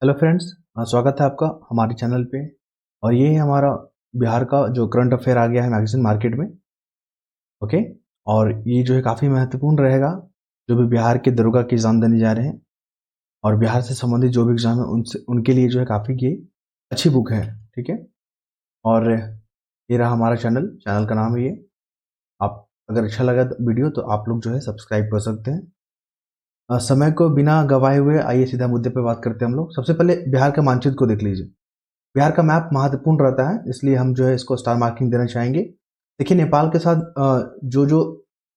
Hello friends, स्वागत है आपका हमारे चैनल पे। और ये है हमारा बिहार का जो करंट अफेयर आ गया है मैगजीन मार्केट में। ओके। और ये जो है काफ़ी महत्वपूर्ण रहेगा, जो भी बिहार के दरोगा के एग्ज़ाम देने जा रहे हैं और बिहार से संबंधित जो भी एग्ज़ाम है उनसे उनके लिए जो है काफ़ी ये अच्छी बुक है। ठीक है। और ये रहा हमारा चैनल का नाम है ये। आप अगर अच्छा लगा वीडियो तो आप लोग जो है सब्सक्राइब कर सकते हैं। समय को बिना गवाए हुए आइए सीधा मुद्दे पे बात करते हैं हम लोग। सबसे पहले बिहार के मानचित्र को देख लीजिए। बिहार का मैप महत्वपूर्ण रहता है, इसलिए हम जो है इसको स्टार मार्किंग देना चाहेंगे। देखिए, नेपाल के साथ जो जो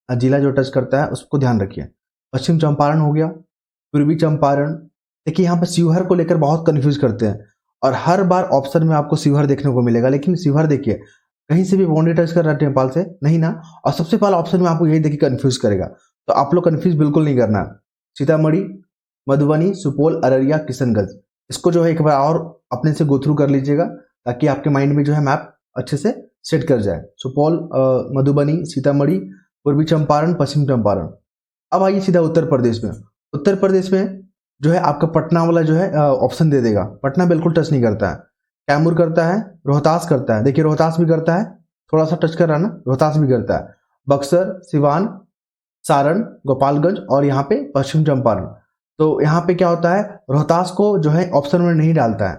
जिला जो टच करता है उसको ध्यान रखिए। पश्चिम चंपारण हो गया, पूर्वी चंपारण। देखिए, यहाँ पर शिवहर को लेकर बहुत कन्फ्यूज करते हैं और हर बार ऑप्शन में आपको शिवहर देखने को मिलेगा, लेकिन शिवहर देखिए कहीं से भी बाउंड्री टच कर रहा है नेपाल से नहीं ना। और सबसे पहला ऑप्शन में आपको यही देखिए कन्फ्यूज करेगा, तो आप लोग कन्फ्यूज बिल्कुल नहीं करना। सीतामढ़ी, मधुबनी, सुपौल, अररिया, किशनगंज, इसको जो है एक बार और अपने से गो थ्रू कर लीजिएगा ताकि आपके माइंड में जो है मैप अच्छे से सेट कर जाए। सुपौल, मधुबनी, सीतामढ़ी, पूर्वी चंपारण, पश्चिम चंपारण। अब आइए सीधा उत्तर प्रदेश में। उत्तर प्रदेश में जो है आपका पटना वाला जो है ऑप्शन दे देगा। पटना बिल्कुल टच नहीं करता है। कैमूर करता है, रोहतास करता है। देखिए, रोहतास भी करता है, थोड़ा सा टच कर रहा है ना, रोहतास भी करता है। बक्सर, सिवान, सारण, गोपालगंज और यहाँ पे पश्चिम चंपारण। तो यहाँ पे क्या होता है, रोहतास को जो है ऑप्शन में नहीं डालता है।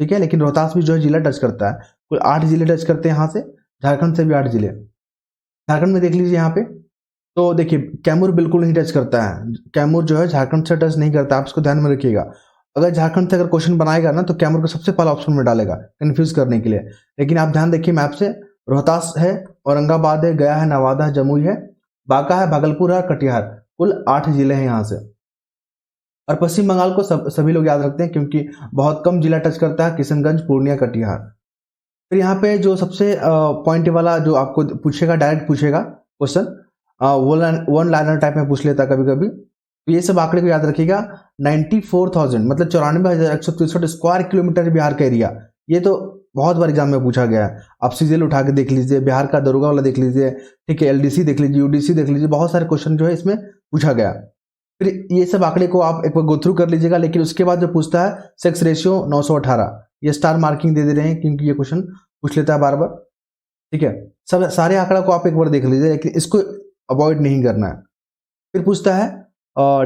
ठीक है, लेकिन रोहतास भी जो है जिला टच करता है। कुल 8 जिले टच करते हैं यहाँ से। झारखंड से भी 8 जिले। झारखंड में देख लीजिए यहाँ पे, तो देखिए कैमूर बिल्कुल नहीं टच करता है। कैमूर जो है झारखंड से टच नहीं करता, आप इसको ध्यान में रखिएगा। अगर झारखंड से अगर क्वेश्चन बनाएगा ना तो कैमूर को सबसे पहला ऑप्शन में डालेगा कंफ्यूज करने के लिए। लेकिन आप ध्यान देखिए मैप से, रोहतास है, औरंगाबाद है, गया है, नवादा है, जमुई है, बांका है, भागलपुर है, कटिहार। कुल 8 जिले हैं यहाँ से। और पश्चिम बंगाल को सभी लोग याद रखते हैं क्योंकि बहुत कम जिला टच करता है, किशनगंज, पूर्णिया, कटिहार। फिर यहाँ पे जो सबसे पॉइंट वाला जो आपको पूछेगा, डायरेक्ट पूछेगा क्वेश्चन, वन लाइनर टाइप में पूछ लेता है कभी कभी। तो ये सब आंकड़े को याद रखिएगा। 94,000 मतलब 94,163 स्क्वायर किलोमीटर बिहार का एरिया। ये तो बहुत बार एग्जाम में पूछा गया है। आप सीजीएल उठा के देख लीजिए, बिहार का दरोगा वाला देख लीजिए, ठीक है, एलडीसी देख लीजिए, यूडीसी देख लीजिए, बहुत सारे क्वेश्चन जो है इसमें पूछा गया। फिर ये सब आंकड़े को आप एक बार गो थ्रू कर लीजिएगा। लेकिन उसके बाद जो पूछता है सेक्स रेशियो 918, ये स्टार मार्किंग दे रहे हैं क्योंकि ये क्वेश्चन पूछ लेता है बार बार। ठीक है, सब सारे आंकड़ा को आप एक बार देख लीजिए, लेकिन इसको अवॉइड नहीं करना है। फिर पूछता है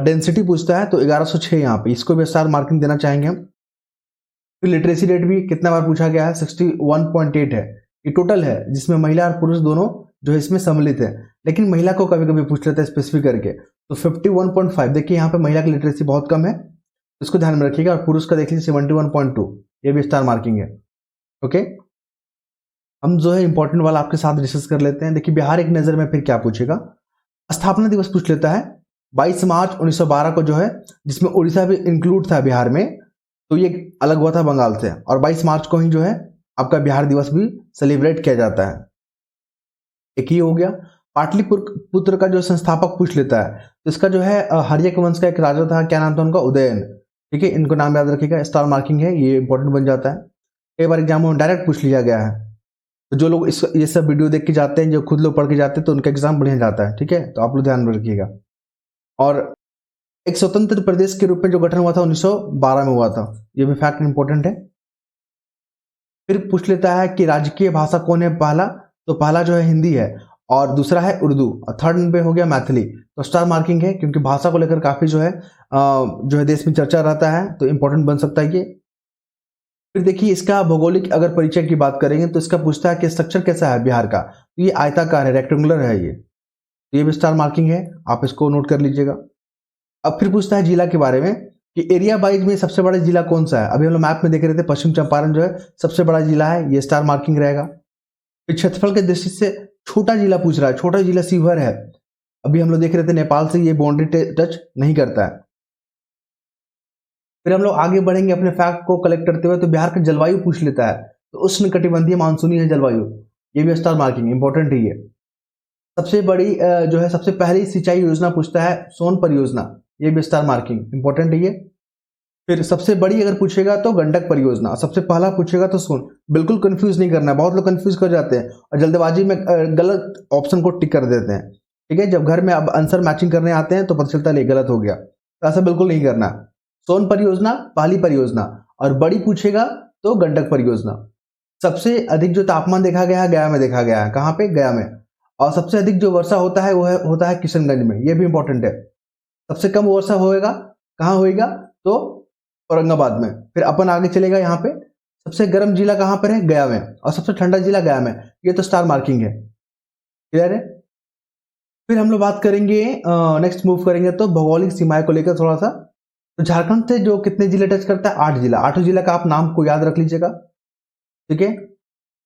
डेंसिटी पूछता है, तो 1106 यहाँ पे, इसको भी स्टार मार्किंग देना चाहेंगे हम। फिर लिटरेसी रेट भी कितना बार पूछा गया है, 61.8 है। ये टोटल है जिसमें महिला और पुरुष दोनों जो है इसमें सम्मिलित है। लेकिन महिला को कभी कभी पूछ लेता है स्पेसिफिक करके, तो 51.5। देखिए यहाँ पे महिला की लिटरेसी बहुत कम है, इसको ध्यान में रखिएगा। और पुरुष का देख लीजिए 71.2, ये भी स्टार मार्किंग है। ओके, हम जो है इंपॉर्टेंट वाला आपके साथ डिस्कस कर लेते हैं। देखिए, बिहार एक नजर में फिर क्या पूछेगा, स्थापना दिवस पूछ लेता है। 22 मार्च 1912 को जो है, जिसमें उड़ीसा भी इंक्लूड था बिहार में, तो ये अलग हुआ था बंगाल से। और 22 मार्च को ही जो है आपका बिहार दिवस भी सेलिब्रेट किया जाता है। एक ही हो गया। पाटलिपुत्र का जो संस्थापक पूछ लेता है, तो इसका जो है हर्यक वंश का एक राजा था, क्या नाम था उनका, उदयन। ठीक है, इनको नाम याद रखिएगा, स्टार मार्किंग है, ये इंपॉर्टेंट बन जाता है। कई बार एग्जाम में डायरेक्ट पूछ लिया गया है, तो जो लोग ये सब वीडियो देख के जाते हैं, जो खुद लोग पढ़ के जाते हैं, तो उनका एग्जाम बढ़िया जाता है। ठीक है, तो आप लोग ध्यान में रखिएगा। और एक स्वतंत्र प्रदेश के रूप में जो गठन हुआ था 1912 में हुआ था, ये भी फैक्ट इंपॉर्टेंट है। फिर पूछ लेता है कि राजकीय भाषा कौन है पहला, तो पहला जो है हिंदी है और दूसरा है उर्दू, और थर्ड पे हो गया मैथिली। तो स्टार मार्किंग है क्योंकि भाषा को लेकर काफी जो है देश में चर्चा रहता है, तो इंपॉर्टेंट बन सकता है ये। फिर देखिए, इसका भौगोलिक अगर परिचय की बात करेंगे तो इसका पूछता है कि स्ट्रक्चर कैसा है बिहार का, तो ये आयताकार है, रेक्टेंगुलर है ये भी स्टार मार्किंग है, आप इसको नोट कर लीजिएगा। अब फिर पूछता है जिला के बारे में कि एरिया वाइज में सबसे बड़ा जिला कौन सा है। अभी हम लोग मैप में देख रहे थे, पश्चिम चंपारण जो है सबसे बड़ा जिला है, ये स्टार मार्किंग रहेगा। फिर क्षेत्रफल के दृष्टि से छोटा जिला पूछ रहा है, छोटा जिला शिवहर है। अभी हम लोग देख रहे थे नेपाल से ये बाउंड्री टच नहीं करता है। फिर हम लोग आगे बढ़ेंगे अपने फैक्ट को कलेक्ट करते हुए, तो बिहार का जलवायु पूछ लेता है, तो उष्ण कटिबंधीय मानसूनी है जलवायु, ये भी स्टार मार्किंग इंपॉर्टेंट है ये। सबसे बड़ी जो है सबसे पहली सिंचाई योजना पूछता है, सोन परियोजना, ये भी स्टार मार्किंग इंपॉर्टेंट है ये। फिर सबसे बड़ी अगर पूछेगा तो गंडक परियोजना, सबसे पहला पूछेगा तो सोन। बिल्कुल कंफ्यूज नहीं करना है, बहुत लोग कंफ्यूज कर जाते हैं और जल्दबाजी में गलत ऑप्शन को टिक कर देते हैं। ठीक है, जब घर में अब आंसर मैचिंग करने आते हैं तो पता चलता है गलत हो गया, तो ऐसा बिल्कुल नहीं करना। सोन परियोजना पहली परियोजना, और बड़ी पूछेगा तो गंडक परियोजना। सबसे अधिक जो तापमान देखा गया है गया में देखा गया है, कहाँ पे? गया में। और सबसे अधिक जो वर्षा होता है वो होता है किशनगंज में, ये भी इंपॉर्टेंट है। सबसे कम वर्षा होएगा कहाँ होएगा? तो औरंगाबाद में। फिर अपन आगे चलेगा, यहाँ पे सबसे गर्म जिला कहाँ पर है? गया में। और सबसे ठंडा जिला गया में। ये तो स्टार मार्किंग है, क्लियर है। फिर हम लोग बात करेंगे, नेक्स्ट मूव करेंगे तो भौगोलिक सीमाएं को लेकर थोड़ा सा। तो झारखंड से जो कितने जिले टच करता है? 8 जिला। 8 जिला का आप नाम को याद रख लीजिएगा, ठीक है।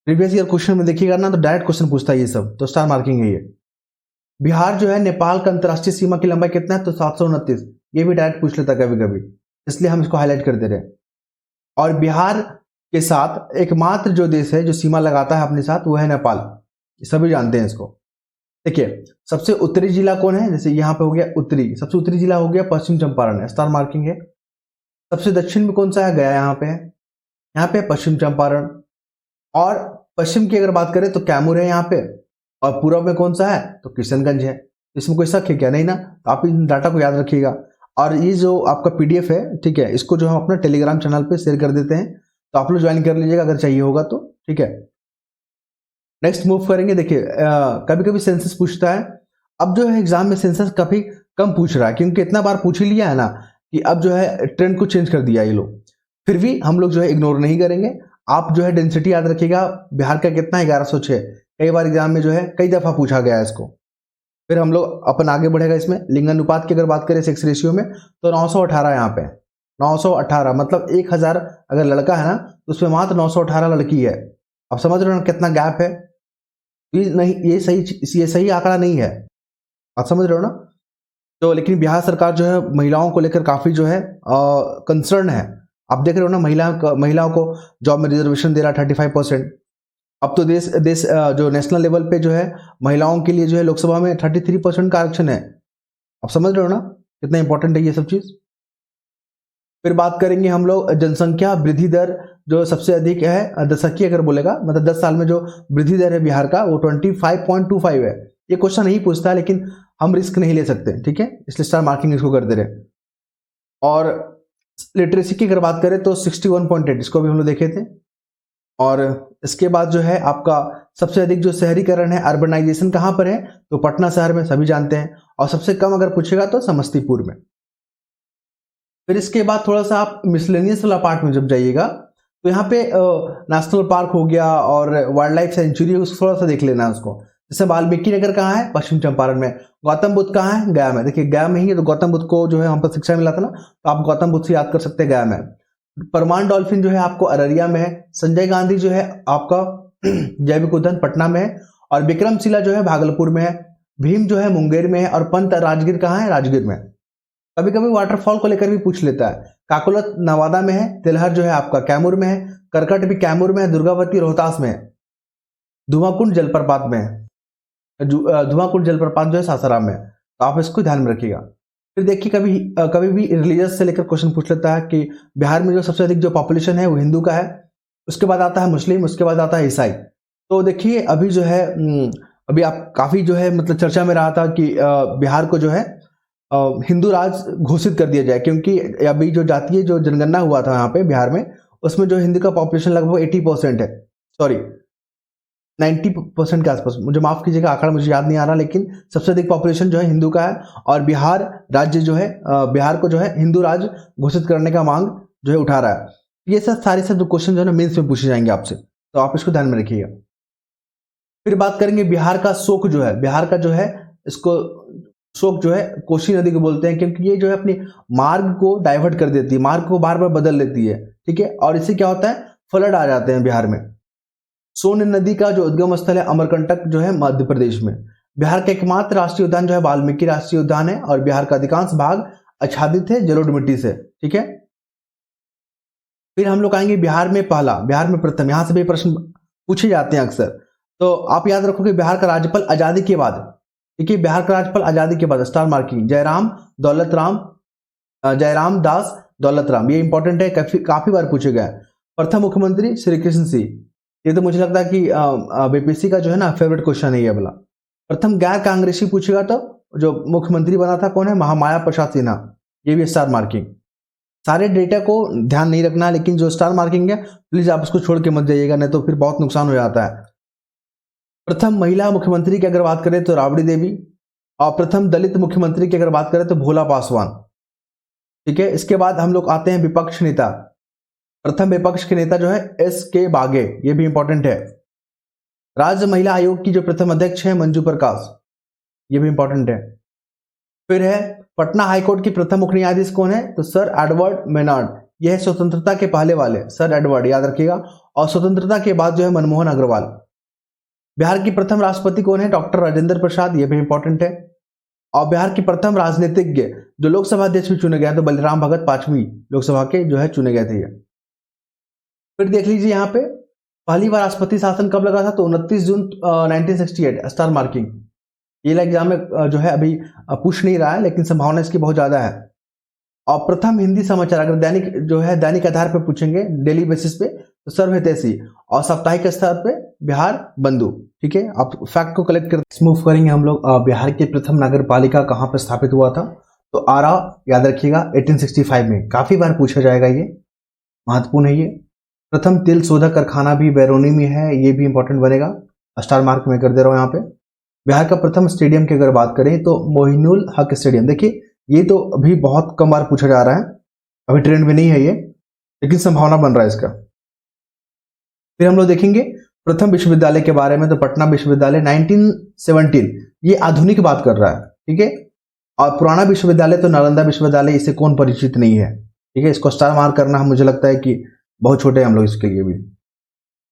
प्रीवियस ईयर क्वेश्चन में देखिएगा ना, तो डायरेक्ट क्वेश्चन पूछता है ये सब, तो स्टार मार्किंग है ये। बिहार जो है, नेपाल का अंतर्राष्ट्रीय सीमा की लंबाई कितना है? तो 729। ये भी डायरेक्ट पूछ लेता कभी कभी, इसलिए हम इसको हाईलाइट कर दे रहे हैं। और बिहार के साथ एकमात्र जो देश है जो सीमा लगाता है अपने साथ, वो है नेपाल। सभी जानते हैं इसको। देखिए, सबसे उत्तरी जिला कौन है? जैसे यहाँ पे हो गया उत्तरी, सबसे उत्तरी जिला हो गया पश्चिम चंपारण है, स्टार मार्किंग है। सबसे दक्षिण में कौन सा है? गया यहाँ पे है, यहाँ पे पश्चिम चंपारण। और पश्चिम की अगर बात करें तो कैमूर है यहाँ पे। और पूर्व में कौन सा है? तो किशनगंज है। इसमें कोई शक है क्या? नहीं ना। तो आप इन डाटा को याद रखिएगा। और ये जो आपका पीडीएफ है, ठीक है, इसको जो हम अपना टेलीग्राम चैनल पे शेयर कर देते हैं, तो आप लोग ज्वाइन कर लीजिएगा अगर चाहिए होगा तो, ठीक है। नेक्स्ट मूव करेंगे। देखिए, कभी कभी सेंसस पूछता है। अब जो है एग्जाम में सेंसस काफी कम पूछ रहा है, क्योंकि इतना बार पूछ ही लिया है ना कि अब जो है ट्रेंड को चेंज कर दिया ये लोग। फिर भी हम लोग जो है इग्नोर नहीं करेंगे। आप जो है डेंसिटी याद रखिएगा, बिहार का कितना है? 1106। कई बार एग्जाम में जो है कई दफा पूछा गया है इसको। फिर हम लोग अपन आगे बढ़ेगा इसमें। लिंगानुपात की अगर बात करें सेक्स रेशियो में, तो 918 यहाँ पे, 918 मतलब 1000 अगर लड़का है ना, तो उसमें मात्र 918 लड़की है। आप समझ रहे हो ना कितना गैप है? ये नहीं, ये सही आंकड़ा नहीं है, आप समझ रहे हो ना। तो लेकिन बिहार सरकार जो है महिलाओं को लेकर काफी जो है कंसर्न है। आप देख रहे हो ना, महिलाओं को जॉब में रिजर्वेशन दे रहा 35%। अब तो देश जो नेशनल लेवल पे जो है महिलाओं के लिए जो है लोकसभा में 33% का आरक्षण है। आप समझ रहे हो ना कितना इंपॉर्टेंट है ये सब चीज। फिर बात करेंगे हम लोग जनसंख्या वृद्धि दर, जो सबसे अधिक है दशकीय अगर बोलेगा, मतलब 10 साल में जो वृद्धि दर है बिहार का, वो 25.25 है। ये क्वेश्चन नहीं पूछता है, लेकिन हम रिस्क नहीं ले सकते, ठीक है, इसलिए स्टार मार्किंग इसको कर दे रहे। और लिटरेसी की अगर बात करें तो 61.8, इसको भी हम लोग देखे थे। और इसके बाद जो है आपका सबसे अधिक जो शहरीकरण है, अर्बनाइजेशन कहाँ पर है? तो पटना शहर में, सभी जानते हैं। और सबसे कम अगर पूछेगा तो समस्तीपुर में। फिर इसके बाद थोड़ा सा आप मिसलेनियस वाला पार्ट में जब जाइएगा, तो यहाँ पे नेशनल पार्क हो गया और वाइल्ड लाइफ सेंचुरी, उसको थोड़ा सा देख लेना है उसको। जैसे वाल्मीकि नगर कहाँ है? पश्चिम चंपारण में। गौतम बुद्ध कहाँ है? गया में। देखिए गया में ही है, तो गौतम बुद्ध को जो है हम पर शिक्षा मिला था ना, तो आप गौतम बुद्ध से याद कर सकते हैं, गया में। परमान डॉल्फिन जो है आपको अररिया में है। संजय गांधी जो है आपका जैविक उद्यान पटना में है। और विक्रमशिला जो है भागलपुर में है। भीम जो है मुंगेर में है। और पंत राजगीर कहाँ है? राजगीर में। कभी कभी वाटरफॉल को लेकर भी पूछ लेता है। काकोलत नवादा में है। तिलहर जो है आपका कैमूर में है। करकट भी कैमूर में है। दुर्गावती रोहतास में है। धुआंकुंड जलप्रपात में है। धुआंकुंड जलप्रपात जो है सासाराम में। तो आप इसको ध्यान में रखिएगा। फिर देखिए, कभी भी रिलीजियस से लेकर क्वेश्चन पूछ लेता है कि बिहार में जो सबसे अधिक जो पॉपुलेशन है वो हिंदू का है, उसके बाद आता है मुस्लिम, उसके बाद आता है ईसाई। तो देखिए अभी जो है अभी आप काफी जो है मतलब चर्चा में रहा था कि बिहार को जो है हिंदू राज घोषित कर दिया जाए, क्योंकि अभी जो जातीय जो जनगणना हुआ था यहाँ पे बिहार में, उसमें जो हिंदू का पॉपुलेशन लगभग 80% है, सॉरी 90% के आसपास, मुझे माफ कीजिएगा आंकड़ा मुझे याद नहीं आ रहा, लेकिन सबसे अधिक पॉपुलेशन जो है हिंदू का है। और बिहार राज्य जो है बिहार को जो है हिंदू राज्य घोषित करने का मांग जो है उठा रहा है। ये सब सारे सब क्वेश्चन जो है ना मेंस में पूछे जाएंगे आपसे, तो आप इसको ध्यान में रखिएगा। फिर बात करेंगे बिहार का शोक जो है, बिहार का जो है इसको शोक जो है कोसी नदी को बोलते हैं, क्योंकि ये जो है अपनी मार्ग को डाइवर्ट कर देती है, मार्ग को बार बार बदल लेती है, ठीक है। और इससे क्या होता है, फ्लड आ जाते हैं बिहार में। सोन नदी का जो उद्गम स्थल है अमरकंटक जो है मध्य प्रदेश में। बिहार का एकमात्र राष्ट्रीय उद्यान जो है वाल्मीकि राष्ट्रीय उद्यान है। और बिहार का अधिकांश भाग आच्छादित है जलोढ़ मिट्टी से, ठीक है। फिर हम लोग आएंगे बिहार में पहला, बिहार में प्रथम। यहां से भी प्रश्न पूछे जाते हैं अक्सर, तो आप याद रखोगे बिहार का राज्यपाल आजादी के बाद, ठीक है, बिहार का राज्यपाल आजादी के बाद स्टार मार्किंग जयराम दास दौलत राम। ये इंपॉर्टेंट है, काफी बार पूछे गए। प्रथम मुख्यमंत्री श्री कृष्ण सिंह। ये तो मुझे लगता है कि बीपीएससी का जो है ना फेवरेट क्वेश्चन है ये वाला। प्रथम गैर कांग्रेसी पूछेगा तो जो मुख्यमंत्री बना था कौन है? महामाया प्रसाद सिन्हा। ये भी स्टार मार्किंग। सारे डेटा को ध्यान नहीं रखना है, लेकिन जो स्टार मार्किंग है प्लीज आप उसको छोड़ के मत जाइएगा, नहीं तो फिर बहुत नुकसान हो जाता है। प्रथम महिला मुख्यमंत्री की अगर बात करें तो राबड़ी देवी, और प्रथम दलित मुख्यमंत्री की अगर बात करें तो भोला पासवान। ठीक है, इसके बाद हम लोग आते हैं विपक्ष नेता। प्रथम विपक्ष के नेता जो है S.K. बागे, ये भी इंपॉर्टेंट है। राज्य महिला आयोग की जो प्रथम अध्यक्ष है मंजू प्रकाश, ये भी इंपॉर्टेंट है। फिर है पटना हाईकोर्ट की प्रथम मुख्य न्यायाधीश कौन है, तो सर एडवर्ड मेनार्ड, यह है स्वतंत्रता के पहले वाले सर एडवर्ड, याद रखिएगा। और स्वतंत्रता के बाद जो है मनमोहन अग्रवाल। बिहार की प्रथम राष्ट्रपति कौन है, डॉक्टर राजेंद्र प्रसाद, ये भी इंपॉर्टेंट है। और बिहार की प्रथम राजनीतिज्ञ जो लोकसभा अध्यक्ष भी चुने गए तो बलराम भगत 5वीं लोकसभा के जो है चुने गए थे ये। फिर देख लीजिए यहाँ पे पहली बार राष्ट्रपति शासन कब लगा था, तो 29 जून 1968, स्टार मार्किंग। ये एग्जाम में जो है अभी पूछ नहीं रहा है, लेकिन संभावना इसकी बहुत ज्यादा है। और प्रथम हिंदी समाचार अगर दैनिक जो है दैनिक आधार पे पूछेंगे डेली बेसिस पे तो सर्व हितैषी, और साप्ताहिक स्तर पे बिहार बंधु। ठीक है, आप फैक्ट को कलेक्ट करते मूव करेंगे हम लोग। बिहार की प्रथम नगर पालिका कहाँ पर स्थापित हुआ था, तो आरा, याद रखिएगा 1865 में, काफी बार पूछा जाएगा, ये महत्वपूर्ण है। ये प्रथम तेल शोधक कारखाना भी बैरोनी में है, ये भी इंपॉर्टेंट बनेगा, स्टार मार्क में कर दे रहा हूं यहाँ पे। बिहार का प्रथम स्टेडियम की अगर बात करें तो मोइनुल हक स्टेडियम। देखिए ये तो अभी बहुत कम बार पूछा जा रहा है, अभी ट्रेंड में नहीं है ये, लेकिन संभावना बन रहा है इसका। फिर हम लोग देखेंगे प्रथम विश्वविद्यालय के बारे में, तो पटना विश्वविद्यालय 1917, ये आधुनिक बात कर रहा है। ठीक है, और पुराना विश्वविद्यालय तो नालंदा विश्वविद्यालय, इससे कौन परिचित नहीं है। ठीक है, इसको स्टार मार्क करना मुझे लगता है कि बहुत छोटे हैं हम लोग इसके लिए भी,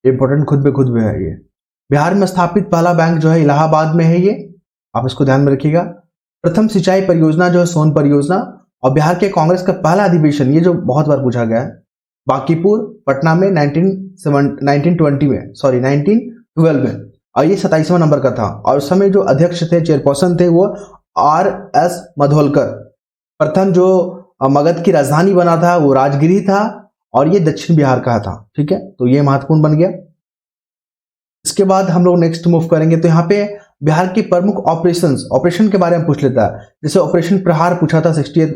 इंपॉर्टेंट खुद पे खुद में है ये। बिहार में स्थापित पहला बैंक जो है इलाहाबाद में है, ये आप इसको ध्यान में रखिएगा। प्रथम सिंचाई परियोजना जो है सोन परियोजना। और बिहार के कांग्रेस का पहला अधिवेशन, ये जो बहुत बार पूछा गया है, बांकीपुर पटना में 1912 में, और ये 27वां नंबर का था। और उस समय जो अध्यक्ष थे, चेयरपर्सन थे, वो R.S. मधोलकर। प्रथम जो मगध की राजधानी बना था वो राजगिरी था, और ये दक्षिण बिहार का था। ठीक है, तो ये महत्वपूर्ण बन गया। इसके बाद हम लोग नेक्स्ट मूव करेंगे, तो यहाँ पे बिहार की प्रमुख ऑपरेशन के बारे में पूछ लेता है। जैसे ऑपरेशन प्रहार पूछा था 68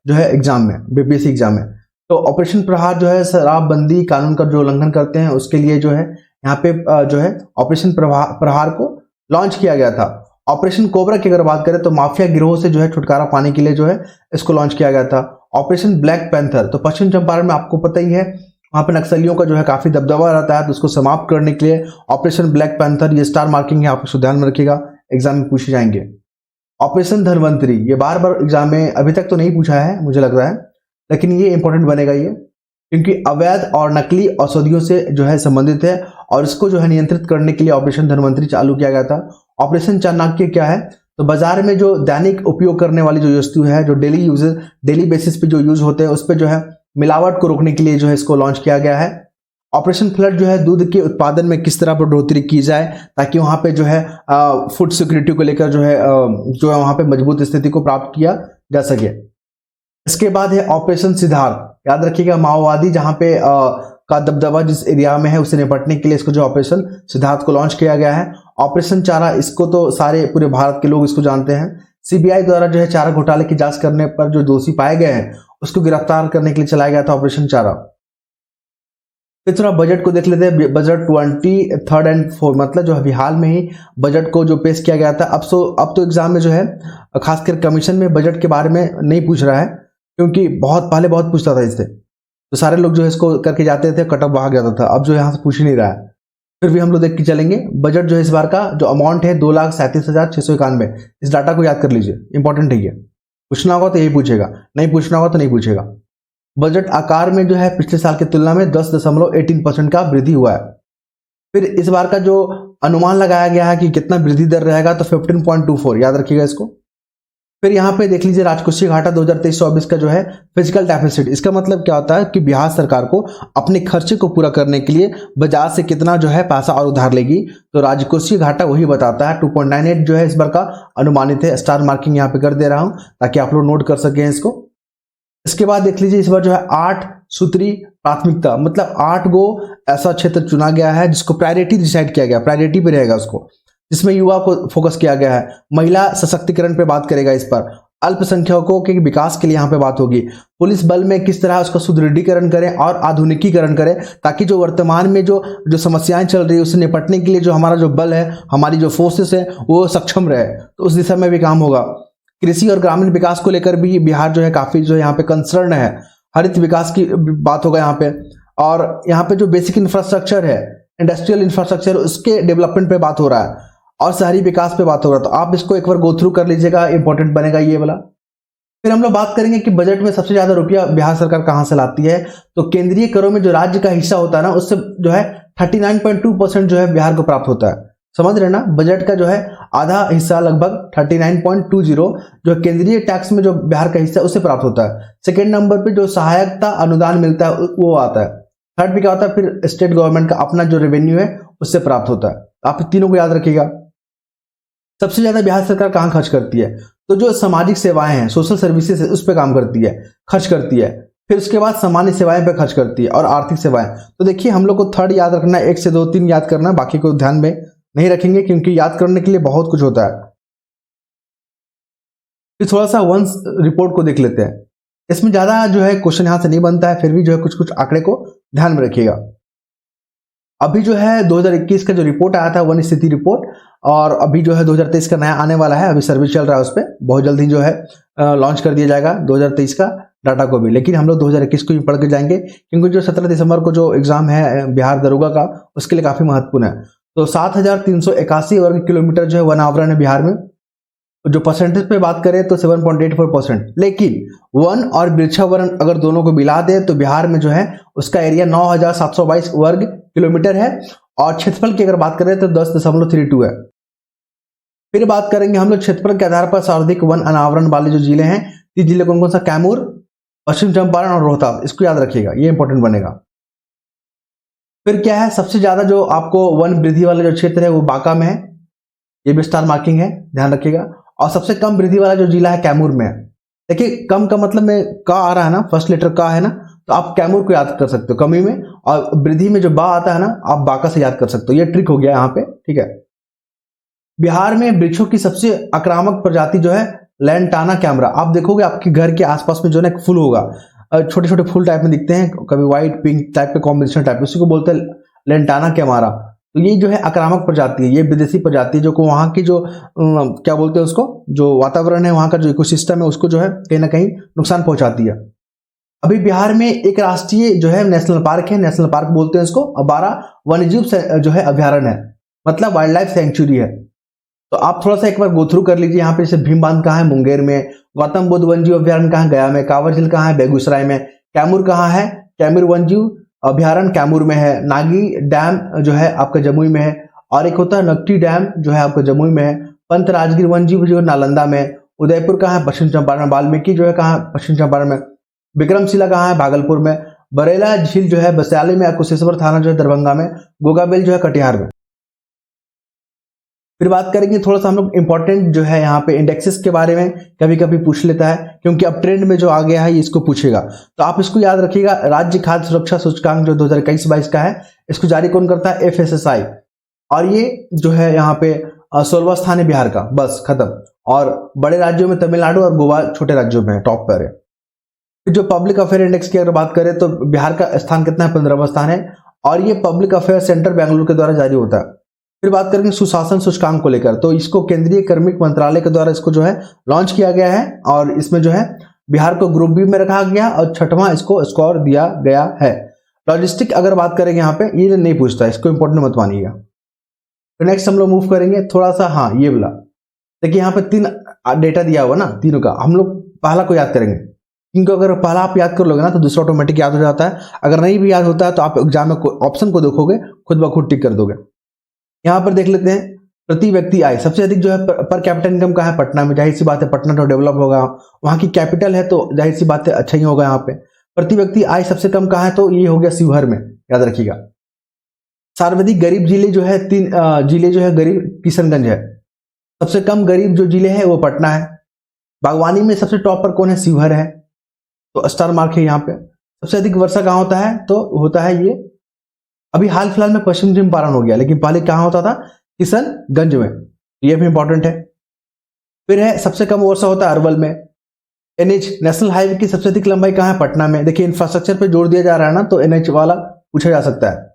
जो है एग्जाम में, बीपीएससी एग्जाम में। तो ऑपरेशन प्रहार जो है शराबबंदी कानून का जो उल्लंघन करते हैं उसके लिए जो है यहाँ पे जो है ऑपरेशन प्रहार को लॉन्च किया गया था। ऑपरेशन कोबरा की अगर बात करें तो माफिया गिरोह से जो है छुटकारा पाने के लिए जो है इसको लॉन्च किया गया था। ऑपरेशन ब्लैक पैंथर, तो पश्चिम चंपारण में आपको पता ही है वहां पे नक्सलियों का जो है काफी दबदबा रहता है, तो उसको समाप्त करने के लिए ऑपरेशन ब्लैक पैंथर, ये स्टार मार्किंग है, आप इसको ध्यान में रखिएगा, एग्जाम में पूछे जाएंगे। ऑपरेशन धनवंतरी, ये बार बार एग्जाम में अभी तक तो नहीं पूछा है मुझे लग रहा है, लेकिन ये इंपॉर्टेंट बनेगा ये, क्योंकि अवैध और नकली औषधियों से जो है संबंधित है, और इसको जो है नियंत्रित करने के लिए ऑपरेशन धनवंतरी चालू किया गया था। ऑपरेशन चाणक्य क्या है, तो बाजार में जो दैनिक उपयोग करने वाली जो वस्तु है, जो डेली बेसिस पे जो यूज होते हैं, उस पर जो है मिलावट को रोकने के लिए जो है इसको लॉन्च किया गया है। ऑपरेशन फ्लड जो है दूध के उत्पादन में किस तरह बढ़ोतरी की जाए ताकि वहां पे जो है फूड सिक्योरिटी को लेकर जो है वहां पे मजबूत स्थिति को प्राप्त किया जा सके। इसके बाद है ऑपरेशन सिद्धार्थ, याद रखिएगा माओवादी जहां पे का दबदबा जिस एरिया में है उससे निपटने के लिए इसको जो ऑपरेशन सिद्धार्थ को लॉन्च किया गया है। ऑपरेशन चारा, इसको तो सारे पूरे भारत के लोग इसको जानते हैं। सीबीआई द्वारा जो है चारा घोटाले की जांच करने पर जो दोषी पाए गए हैं उसको गिरफ्तार करने के लिए चलाया गया था ऑपरेशन चारा। फिर थोड़ा बजट को देख लेते हैं। बजट 23 एंड 4, मतलब जो अभी हाल में ही बजट को जो पेश किया गया था। अब तो एग्जाम में जो है खासकर कमीशन में बजट के बारे में नहीं पूछ रहा है, क्योंकि पहले बहुत पूछता था इससे, तो सारे लोग जो है इसको करके जाते थे, कट ऑफ भाग जाता था। अब जो यहाँ से पूछ ही नहीं रहा है, फिर भी हम लोग देख के चलेंगे। बजट जो है इस बार का जो अमाउंट है 2,37,691, इस डाटा को याद कर लीजिए, इंपॉर्टेंट है ये। पूछना होगा तो यही पूछेगा, नहीं पूछना होगा तो नहीं पूछेगा। बजट आकार में जो है पिछले साल की तुलना में 10.18% का वृद्धि हुआ है। फिर इस बार का जो अनुमान लगाया गया है कि कितना वृद्धि दर रहेगा, तो 15.24, याद रखिएगा इसको। फिर यहाँ पे देख लीजिए राजकोषीय घाटा 2023-24 का जो है फिजिकल डेफिसिट। इसका मतलब क्या होता है कि बिहार सरकार को अपने खर्चे को पूरा करने के लिए बाजार से कितना जो है पैसा और उधार लेगी, तो राजकोषीय घाटा वही बताता है। 2.98 जो है इस बार का अनुमानित है। स्टार मार्किंग यहाँ पे कर दे रहा हूं ताकि आप लोग नोट कर सकें इसको। इसके बाद देख लीजिए इस बार जो है 8 सूत्री प्राथमिकता, मतलब 8 गो ऐसा क्षेत्र चुना गया है जिसको प्रायोरिटी डिसाइड किया गया, प्रायोरिटी पे रहेगा उसको, जिसमें युवा को फोकस किया गया है। महिला सशक्तिकरण पे बात करेगा इस पर, अल्पसंख्यकों के विकास के लिए यहाँ पे बात होगी। पुलिस बल में किस तरह उसका सुदृढ़ीकरण करें और आधुनिकीकरण करें, ताकि जो वर्तमान में जो समस्याएं चल रही है उससे निपटने के लिए जो हमारा जो बल है, हमारी जो फोर्सेस है वो सक्षम रहे, तो उस दिशा में भी काम होगा। कृषि और ग्रामीण विकास को लेकर भी बिहार जो है काफी जो यहाँ पे कंसर्न है। हरित विकास की बात होगा यहाँ पे, और यहाँ पे जो बेसिक इंफ्रास्ट्रक्चर है, इंडस्ट्रियल इंफ्रास्ट्रक्चर, उसके डेवलपमेंट पे बात हो रहा है और शहरी विकास पे बात हो रहा है। तो आप इसको एक बार गो थ्रू कर लीजिएगा, इंपॉर्टेंट बनेगा ये वाला। फिर हम लोग बात करेंगे कि बजट में सबसे ज्यादा रुपया बिहार सरकार कहां से लाती है। तो केंद्रीय करों में जो राज्य का हिस्सा होता है ना, उससे जो है 39.2% जो है बिहार को प्राप्त होता है। समझ रहे ना, बजट का जो है आधा हिस्सा लगभग 39.20 जो केंद्रीय टैक्स में जो बिहार का हिस्सा है उससे प्राप्त होता है। सेकेंड नंबर पे जो सहायता अनुदान मिलता है वो आता है। थर्ड पे क्या होता है, फिर स्टेट गवर्नमेंट का अपना जो रेवेन्यू है उससे प्राप्त होता है। आप तीनों को याद रखिएगा। सबसे ज्यादा बिहार सरकार कहां खर्च करती है, तो जो सामाजिक सेवाएं हैं, सोशल सर्विसेज है, उस पर काम करती है, खर्च करती है। फिर उसके बाद सामान्य सेवाएं पे खर्च करती है और आर्थिक सेवाएं। तो देखिए हम लोग को थर्ड याद रखना है, 1 से 2 3 याद करना है, बाकी को ध्यान में नहीं रखेंगे क्योंकि याद करने के लिए बहुत कुछ होता है। फिर थोड़ा सा वंश रिपोर्ट को देख लेते हैं। इसमें ज्यादा जो है क्वेश्चन यहां से नहीं बनता है, फिर भी जो है कुछ कुछ आंकड़े को ध्यान में रखिएगा। अभी जो है 2021 का जो रिपोर्ट आया था, वन स्थिति रिपोर्ट, और अभी जो है 2023 का नया आने वाला है, अभी सर्वे चल रहा है उस पर, बहुत जल्द ही जो है लॉन्च कर दिया जाएगा 2023 का डाटा को भी। लेकिन हम लोग 2021 को ही पढ़ के जाएंगे क्योंकि जो 17 दिसंबर को जो एग्जाम है बिहार दरोगा का, उसके लिए काफी महत्वपूर्ण है। तो 7,381 वर्ग किलोमीटर जो है वन आवरण है बिहार में। जो परसेंटेज पे बात करें तो 7.84%। लेकिन वन और वृक्षावरण अगर दोनों को मिला दे तो बिहार में जो है उसका एरिया 9,722 वर्ग किलोमीटर है, और क्षेत्रफल की अगर बात करें तो 10.32 है। फिर बात करेंगे हम लोग क्षेत्रफल के आधार पर सर्वाधिक वन अनावरण वाले जो जिले हैं, 3 जिले कौन कौन सा, कैमूर, पश्चिम चंपारण और रोहतास। इसको याद रखिएगा, ये इंपॉर्टेंट बनेगा। फिर क्या है, सबसे ज्यादा जो आपको वन वृद्धि वाला जो क्षेत्र है वो बांका में है, ये भी स्टार मार्किंग है, ध्यान रखिएगा। और सबसे कम वृद्धि वाला जो जिला है कैमूर में है। देखिए कम का मतलब में का आ रहा है ना, फर्स्ट लेटर का है ना, तो आप कैमूर को याद कर सकते हो कमी में, और वृद्धि में जो बा आता है ना, आप बांका से याद कर सकते हो। ये ट्रिक हो गया यहाँ पे, ठीक है। बिहार में वृक्षों की सबसे आक्रामक प्रजाति जो है लैंटाना कैमरा। आप देखोगे आपके घर के आसपास में जो है फूल होगा, छोटे छोटे फूल टाइप में दिखते हैं, कभी व्हाइट पिंक टाइप के कॉम्बिनेशन टाइप, उसी को बोलते हैं लैंटाना कैमरा। तो ये जो है आक्रामक प्रजाति है, ये विदेशी प्रजाति जो को वहाँ की जो क्या बोलते हैं उसको, जो वातावरण है वहाँ का जो इकोसिस्टम है उसको जो है कहीं ना कहीं नुकसान पहुंचाती है। अभी बिहार में एक राष्ट्रीय जो है नेशनल पार्क है, नेशनल पार्क बोलते हैं इसको, और 12 वन्यजीव जो है अभ्यारण्य है, मतलब वाइल्ड लाइफ सेंचुरी है। तो आप थोड़ा सा एक बार गो थ्रू कर लीजिए। यहाँ पे जैसे भीम बांध कहाँ है, मुंगेर में। गौतम बुद्ध वन्यजीव अभ्यारण्य कहाँ है, गया में। कांवर झील कहाँ है, बेगूसराय में। कैमूर कहाँ है, कैमूर वन्यजीव अभ्यारण्य कैमूर में है। नागी डैम जो है आपका जमुई में है, और एक होता है नकटी डैम जो है आपका जमुई में है। पंत राजगिर वन्यजीव जो है नालंदा में। उदयपुर कहाँ है, पश्चिम चंपारण। वाल्मीकि जो है कहाँ, पश्चिम चंपारण में। विक्रमशिला कहाँ है, भागलपुर में। बरेला झील जो है वैशाली में। कुशेश्वर थाना जो है दरभंगा में। गोगाबेल जो है कटिहार में। फिर बात करेंगे थोड़ा सा हम लोग इंपॉर्टेंट जो है यहाँ पे इंडेक्सेस के बारे में, कभी कभी पूछ लेता है क्योंकि अब ट्रेंड में जो आ गया है ये इसको पूछेगा, तो आप इसको याद रखिएगा। राज्य खाद्य सुरक्षा सूचकांक जो 2021-22 का है, इसको जारी कौन करता है, FSSAI, और ये जो है यहाँ पे 16वां स्थान है बिहार का, बस खत्म। और बड़े राज्यों में तमिलनाडु और गोवा छोटे राज्यों में टॉप पर है। जो पब्लिक अफेयर इंडेक्स की अगर बात करें तो बिहार का स्थान कितना है, 15वां स्थान है, और ये पब्लिक अफेयर सेंटर बेंगलुरु के द्वारा जारी होता है। फिर बात करेंगे सुशासन सूचकांक को लेकर, तो इसको केंद्रीय कार्मिक मंत्रालय के द्वारा इसको जो है लॉन्च किया गया है, और इसमें जो है बिहार को ग्रुप बी में रखा गया और 6वां इसको स्कोर दिया गया है। लॉजिस्टिक अगर बात करेंगे यहाँ पे, ये नहीं पूछता, इसको इंपॉर्टेंट मत मानिएगा। तो नेक्स्ट हम लोग मूव करेंगे थोड़ा सा, हाँ ये वाला देखिए, यहाँ पे 3 डेटा दिया हुआ ना, तीनों का हम लोग पहला को याद करेंगे, क्योंकि अगर पहला आप याद कर लोगे ना तो दूसरा ऑटोमेटिक याद हो जाता है। अगर नहीं भी याद होता है तो आप एग्जाम में ऑप्शन को देखोगे, खुद ब खुद टिक कर दोगे। यहाँ पर देख लेते हैं प्रति व्यक्ति आय। सबसे अधिक जो है पर कैपिटल इनकम का है पटना में, जाहिर सी बात है पटना तो डेवलप होगा, वहाँ की कैपिटल है तो जाहिर सी बात है अच्छा ही होगा यहाँ पे। प्रति व्यक्ति आय सबसे कम कहाँ है, तो ये हो गया शिवहर में, याद रखिएगा। सर्वाधिक गरीब जिले जो है 3 जिले जो है गरीब किशनगंज है। सबसे कम गरीब जो जिले है वो पटना है। बागवानी में सबसे टॉप पर कौन है, शिवहर है, तो स्टार मार्क है यहाँ पे। सबसे अधिक वर्षा कहाँ होता है, तो होता है ये अभी हाल फिलहाल में पश्चिम चंपारण हो गया, लेकिन पहले कहाँ होता था, किशनगंज में, ये भी इंपॉर्टेंट है। फिर है सबसे कम वर्षा होता है अरवल में। एनएच नेशनल हाईवे की सबसे अधिक लंबाई कहाँ है? पटना में। देखिए इंफ्रास्ट्रक्चर पे जोर दिया जा रहा है ना, तो एनएच वाला पूछा जा सकता है।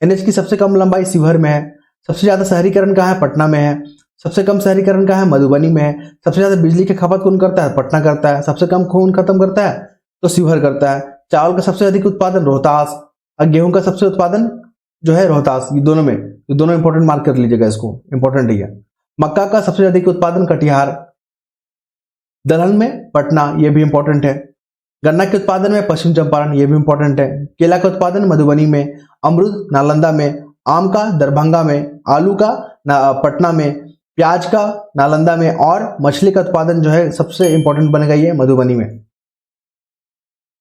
एनएच की सबसे कम लंबाई शिवहर में है। सबसे ज्यादा शहरीकरण कहाँ है? पटना में है। सबसे कम शहरीकरण कहाँ है? मधुबनी में है। सबसे ज्यादा बिजली की खपत कौन करता है? पटना करता है। सबसे कम खून खत्म करता है तो शिवहर करता है। चावल का सबसे अधिक उत्पादन रोहतास, और गेहूं का सबसे उत्पादन जो है रोहतास। ये दोनों इंपॉर्टेंट मार्क कर लीजिएगा, इसको इंपॉर्टेंट है। मक्का का सबसे अधिक उत्पादन कटिहार। दलहन में पटना, ये भी इंपॉर्टेंट है। गन्ना के उत्पादन में पश्चिम चंपारण, ये भी इंपॉर्टेंट है। केला का उत्पादन मधुबनी में। अमरूद नालंदा में। आम का दरभंगा में। आलू का पटना में। प्याज का नालंदा में। और मछली का उत्पादन जो है सबसे इंपॉर्टेंट बनेगा ये मधुबनी में।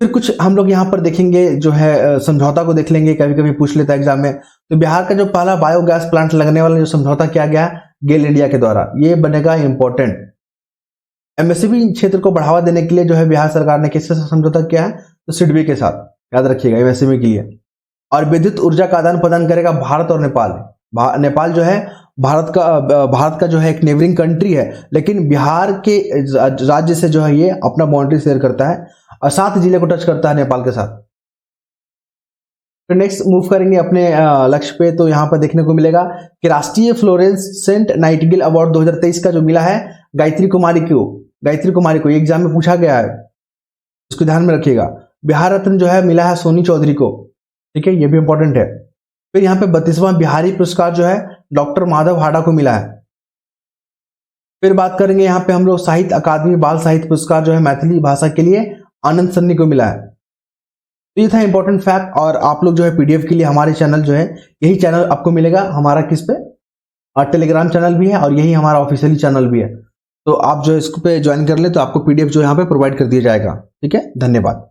फिर कुछ हम लोग यहाँ पर देखेंगे जो है समझौता को देख लेंगे, कभी कभी पूछ लेता है एग्जाम में। तो बिहार का जो पहला बायोगैस प्लांट लगने वाला जो समझौता किया गया गेल इंडिया के द्वारा, ये बनेगा इंपॉर्टेंट। एमएसएमई क्षेत्र को बढ़ावा देने के लिए जो है बिहार सरकार ने किससे समझौता किया है? तो सिडबी के साथ, याद रखिएगा एमएसएमई के लिए। और विद्युत ऊर्जा का आदान प्रदान करेगा भारत और नेपाल। नेपाल जो है भारत का जो है एक नेबरिंग कंट्री है, लेकिन बिहार के राज्य से जो है ये अपना बाउंड्री शेयर करता है और 7 जिले को टच करता है नेपाल के साथ। फिर नेक्स्ट मूव करेंगे अपने लक्ष्य पे। तो यहाँ पर देखने को मिलेगा कि राष्ट्रीय फ्लोरेसेंट नाइटिंगेल अवार्ड 2023 का जो मिला है गायत्री कुमारी को ये एग्जाम में पूछा गया है, इसको ध्यान में रखिएगा। बिहार रत्न जो है मिला है सोनी चौधरी को, ठीक है, ये भी इंपॉर्टेंट है। फिर यहाँ पे 32वां बिहारी पुरस्कार जो है डॉक्टर माधव हाडा को मिला है। फिर बात करेंगे यहाँ पे हम लोग साहित्य अकादमी बाल साहित्य पुरस्कार जो है मैथिली भाषा के लिए आनंद सन्नी को मिला है। तो ये था इंपॉर्टेंट फैक्ट। और आप लोग जो है पीडीएफ के लिए हमारे चैनल जो है, यही चैनल आपको मिलेगा हमारा किस पे, और टेलीग्राम चैनल भी है और यही हमारा ऑफिशियली चैनल भी है। तो आप जो इस पे ज्वाइन कर ले तो आपको पीडीएफ जो यहाँ पे प्रोवाइड कर दिया जाएगा। ठीक है, धन्यवाद।